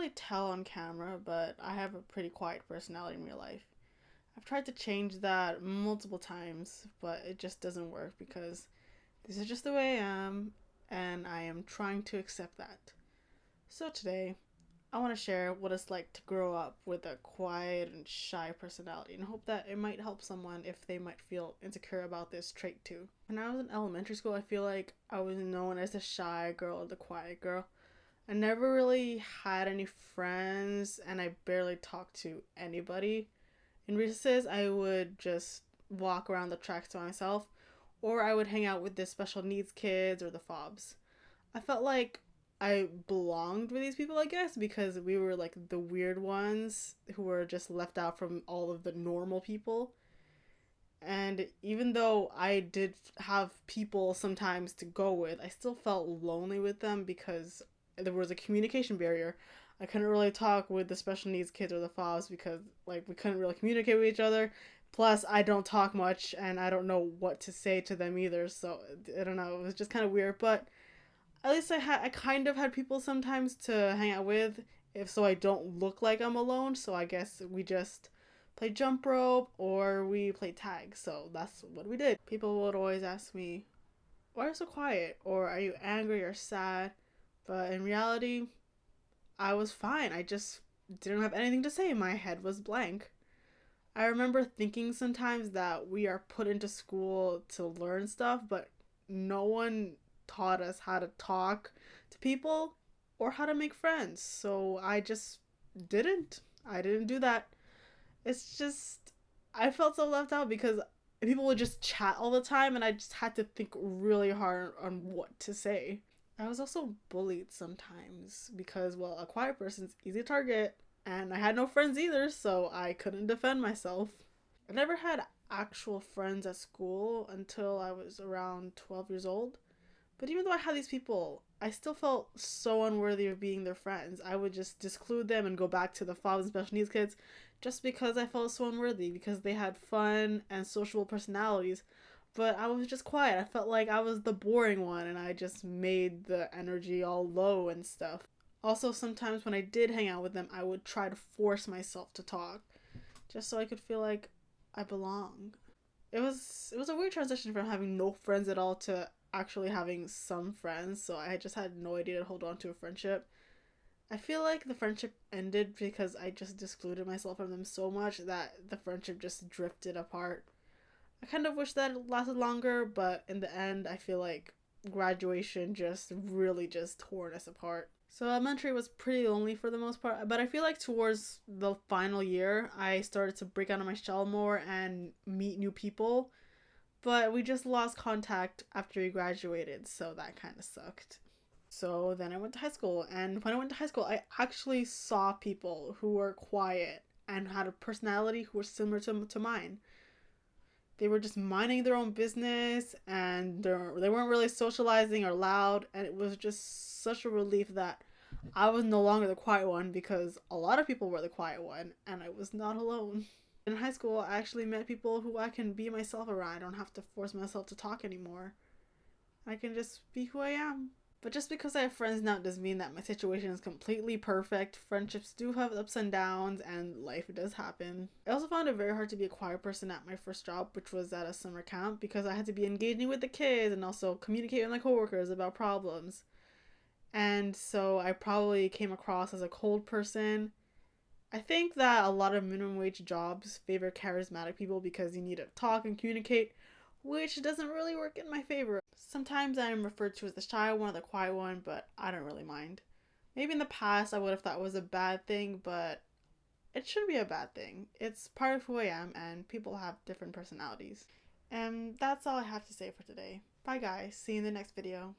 really tell on camera, but I have a pretty quiet personality in real life. I've tried to change that multiple times, but it just doesn't work because this is just the way I am, and I am trying to accept that. So today, I want to share what it's like to grow up with a quiet and shy personality and hope that it might help someone if they might feel insecure about this trait too. When I was in elementary school, I feel like I was known as the shy girl or the quiet girl. I never really had any friends and I barely talked to anybody. In recesses, I would just walk around the tracks to myself or I would hang out with the special needs kids or the fobs. I felt like I belonged with these people, I guess, because we were like the weird ones who were just left out from all of the normal people. And even though I did have people sometimes to go with, I still felt lonely with them because there was a communication barrier. I couldn't really talk with the special needs kids or the FOBs because like we couldn't really communicate with each other. Plus, I don't talk much and I don't know what to say to them either. So I don't know. It was just kind of weird, but at least I kind of had people sometimes to hang out with, if so I don't look like I'm alone. So I guess we just play jump rope or we play tag. So that's what we did. People would always ask me, "Why are you so quiet?" or "Are you angry or sad?" But in reality, I was fine. I just didn't have anything to say. My head was blank. I remember thinking sometimes that we are put into school to learn stuff, but no one taught us how to talk to people or how to make friends. So I just didn't. I didn't do that. It's just, I felt so left out because people would just chat all the time and I just had to think really hard on what to say. I was also bullied sometimes because, well, a quiet person's easy to target and I had no friends either, so I couldn't defend myself. I never had actual friends at school until I was around 12 years old. But even though I had these people, I still felt so unworthy of being their friends. I would just disclude them and go back to the FOBs and special needs kids just because I felt so unworthy because they had fun and sociable personalities. But I was just quiet. I felt like I was the boring one and I just made the energy all low and stuff. Also, sometimes when I did hang out with them, I would try to force myself to talk just so I could feel like I belong. It was a weird transition from having no friends at all to actually having some friends, so I just had no idea to hold on to a friendship. I feel like the friendship ended because I just excluded myself from them so much that the friendship just drifted apart. I kind of wish that it lasted longer, but in the end, I feel like graduation just really just tore us apart. So elementary was pretty lonely for the most part, but I feel like towards the final year, I started to break out of my shell more and meet new people. But we just lost contact after we graduated, so that kind of sucked. So then I went to high school, and when I went to high school, I actually saw people who were quiet and had a personality who was similar to mine. They were just minding their own business and they weren't really socializing or loud, and it was just such a relief that I was no longer the quiet one because a lot of people were the quiet one and I was not alone. In high school, I actually met people who I can be myself around. I don't have to force myself to talk anymore. I can just be who I am. But just because I have friends now doesn't mean that my situation is completely perfect. Friendships do have ups and downs, and life does happen. I also found it very hard to be a quiet person at my first job, which was at a summer camp, because I had to be engaging with the kids and also communicate with my coworkers about problems. And so I probably came across as a cold person. I think that a lot of minimum wage jobs favor charismatic people because you need to talk and communicate, which doesn't really work in my favor. Sometimes I'm referred to as the shy one or the quiet one, but I don't really mind. Maybe in the past I would have thought it was a bad thing, but it shouldn't be a bad thing. It's part of who I am, and people have different personalities. And that's all I have to say for today. Bye, guys. See you in the next video.